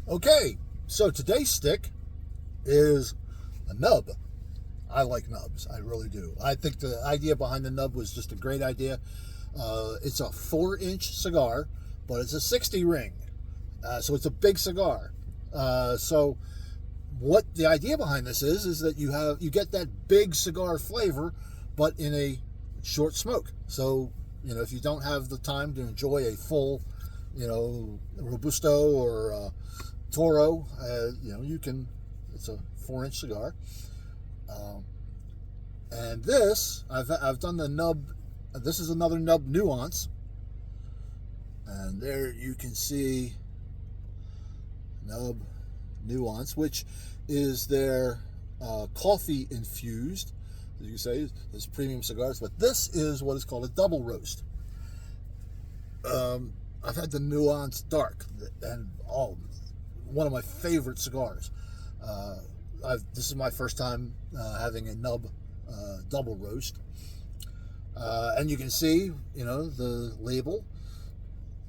Okay, so today's stick is a nub. I like nubs. I really do. I think the idea behind the nub was just a great idea. It's a 4-inch cigar, but it's a 60 ring. So it's a big cigar. So what the idea behind this is that you get that big cigar flavor, but in a short smoke. So if you don't have the time to enjoy a full, Robusto or Toro, you can. It's a 4-inch cigar, and this I've done the nub. This is another nub nuance, and there you can see nub nuance, which is their coffee infused, as you say, there's premium cigars. But this is what is called a double roast. I've had the nuance dark, and one of my favorite cigars. This is my first time having a nub double roast, and you can see, the label,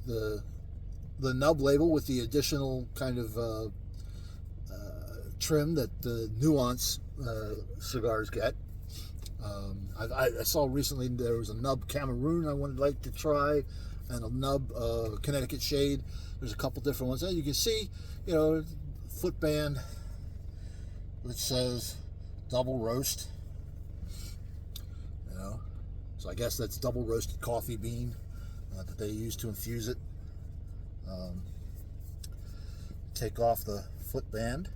the nub label with the additional kind of trim that the nuance cigars get. I saw recently there was a nub Cameroon I would like to try, and a nub Connecticut Shade. There's a couple different ones. And you can see, footband which says double roast. So I guess that's double roasted coffee bean that they use to infuse it. Take off the footband.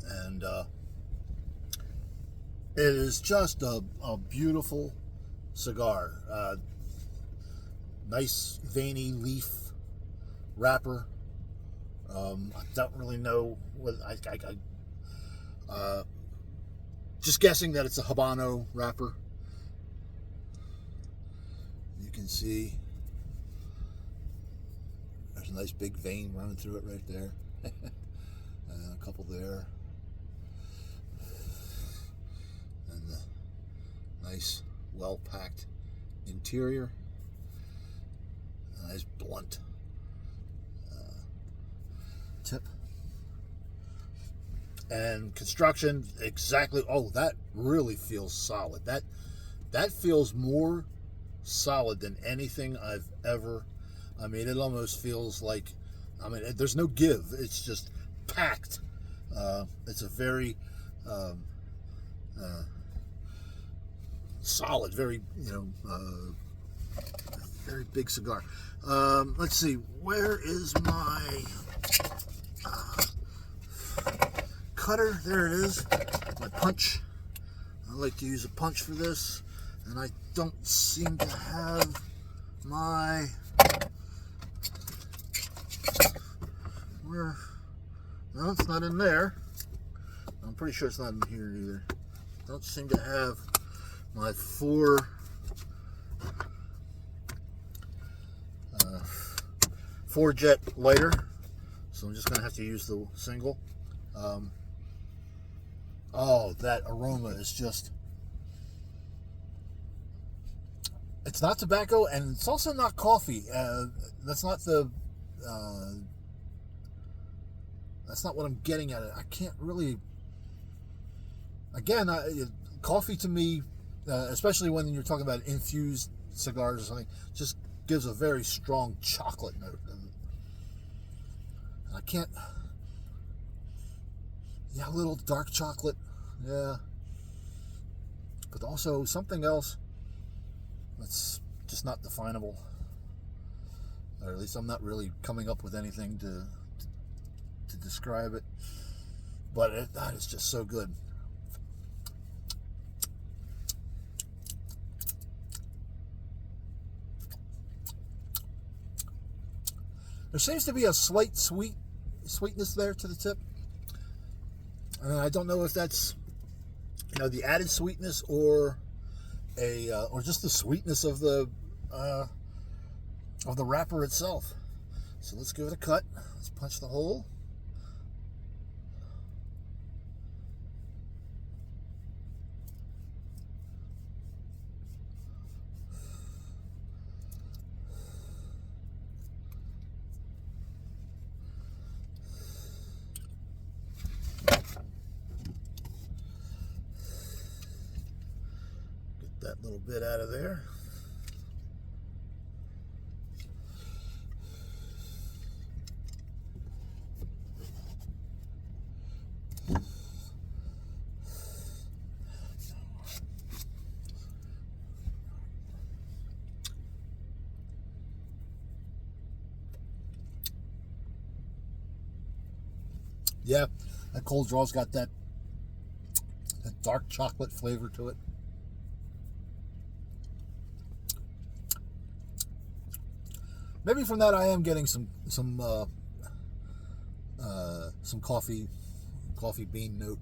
And it is just a beautiful cigar. Nice veiny leaf wrapper. I don't really know what just guessing that it's a Habano wrapper. You can see there's a nice big vein running through it right there. And a couple there. And the nice, well-packed interior. A nice blunt tip. And construction, exactly. Oh, that really feels solid. That feels more solid than anything I've ever. It almost feels like, there's no give. It's just packed. It's a very solid, very very big cigar. Let's see, where is my cutter? There it is. My punch. I like to use a punch for this, and I don't seem to have my no, it's not in there. I'm pretty sure it's not in here either. Don't seem to have my four jet lighter, so I'm just gonna have to use the single. Oh, that aroma is just, it's not tobacco, and it's also not coffee. That's not what I'm getting at it. I can't really, again, coffee to me, especially when you're talking about infused cigars or something, just gives a very strong chocolate note. I can't, a little dark chocolate, yeah, but also something else that's just not definable, or at least I'm not really coming up with anything to describe it, but that is just so good. There seems to be a slight sweetness there to the tip. I don't know if that's the added sweetness or or just the sweetness of the wrapper itself. So let's give it a cut. Let's punch the hole. that little bit out of there. Yeah, that cold draw's got that dark chocolate flavor to it. Maybe from that I am getting some coffee bean note.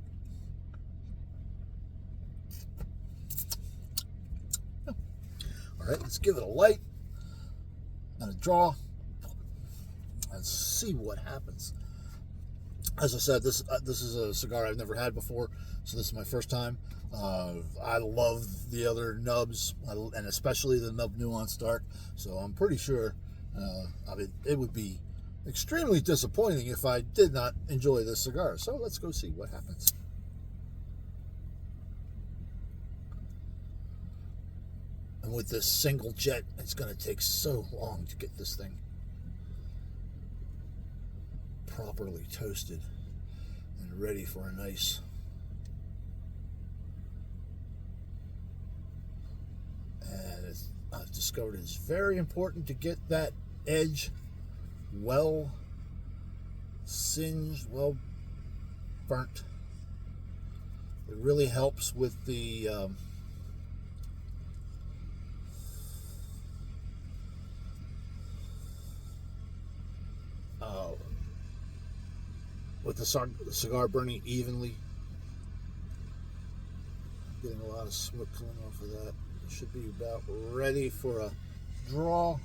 All right, let's give it a light and a draw and see what happens. As I said, this is a cigar I've never had before, so this is my first time. I love the other nubs, and especially the Nub Nuance Dark, so I'm pretty sure it would be extremely disappointing if I did not enjoy this cigar. So let's go see what happens. And with this single jet, it's going to take so long to get this thing properly toasted and ready for a nice I've discovered it's very important to get that edge well singed, well burnt. It really helps with the cigar burning evenly. Getting a lot of smoke coming off of that. It should be about ready for a draw.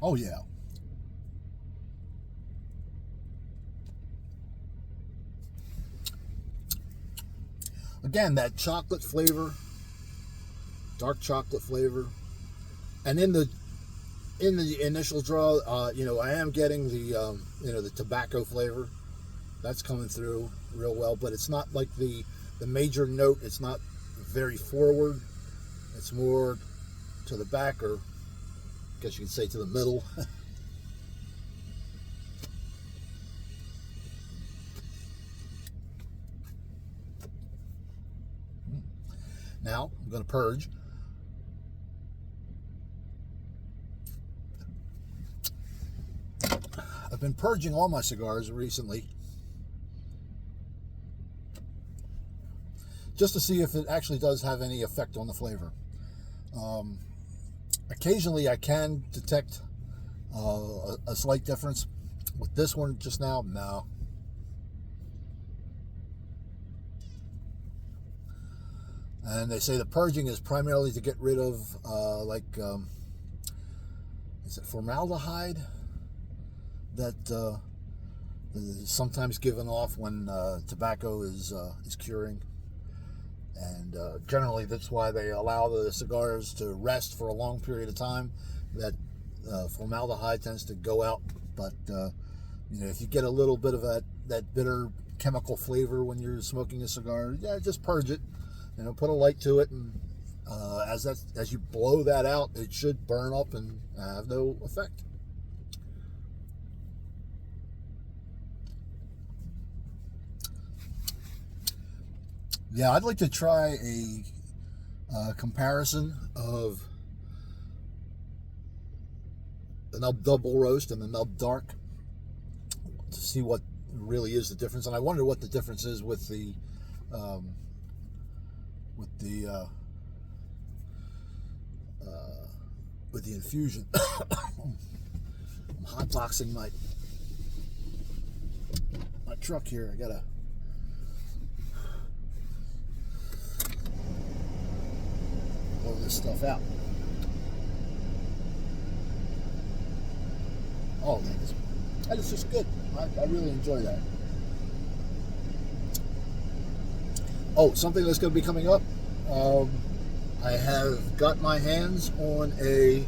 Oh yeah. Again, that chocolate flavor, dark chocolate flavor, and in the initial draw, I am getting the the tobacco flavor. That's coming through real well, but it's not like the major note. It's not very forward. It's more to the back, or I guess you could say to the middle. Now I'm going to purge. I've been purging all my cigars recently just to see if it actually does have any effect on the flavor. Occasionally I can detect a slight difference. With this one just now, no. And they say the purging is primarily to get rid of is it formaldehyde that is sometimes given off when tobacco is curing. And generally that's why they allow the cigars to rest for a long period of time. That formaldehyde tends to go out. But if you get a little bit of that bitter chemical flavor when you're smoking a cigar, yeah, just purge it. Put a light to it, and as you blow that out, it should burn up and have no effect. Yeah, I'd like to try a comparison of the Nub Double Roast and the Nub Dark to see what really is the difference. And I wonder what the difference is with the infusion. I'm hotboxing my truck here. I gotta blow this stuff out. Oh, that is just good. I really enjoy that. Oh, something that's going to be coming up. I have got my hands on a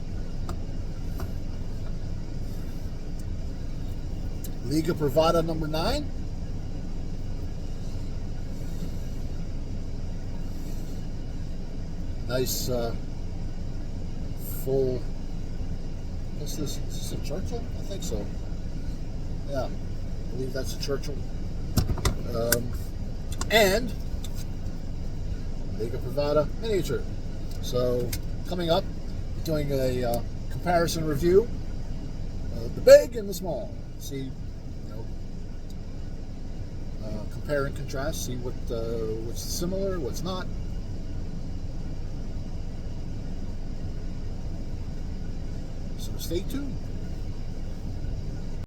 Liga Privada number 9. Nice full. Is this a Churchill? I think so. Yeah, I believe that's a Churchill. And Liga Privada miniature. So coming up, doing a comparison review of the big and the small. See, compare and contrast. See what's similar, what's not. So stay tuned.